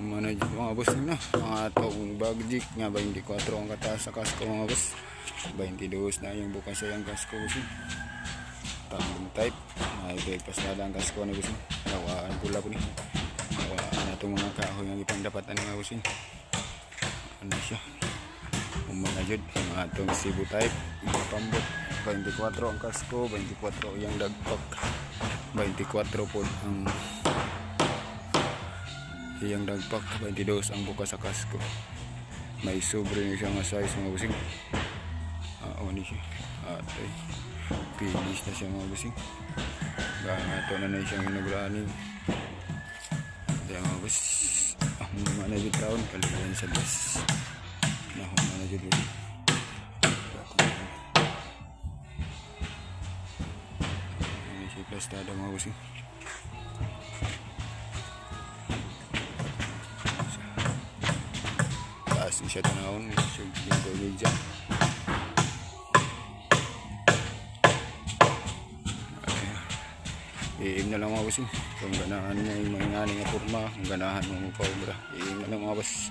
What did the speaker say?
Manajid mga boss na mga atong bagjik nga 24 ang kataas sa kasko mga boss, 22 na yung bukas sa yung kasko boss. Tamang type ay breakfast na lang kasko na boss. Nawaan pula po ni nawaan na itong mga kahoy nga ipang dapat na mga boss. Ano siya manajid mga atong Cebu type mga pambot 24 ang kasko, 24 yung dagpak, 24 po ang iyang dagpak, 22 ang bukas sa kasko. May sobre niya siya nga size mga busing. Ni siya atay finish na siya mga busing. Ganato na na siyang inagraning kaya mga bus ang manajid taon kalimutan sa bus na manajid busing. Ini siya plastada mga busing. Siya tanawon yung gawidya iim na lang mga boss kung ganahan mo yung mga nga forma, kung ganahan mo pa obra iim na lang mga boss.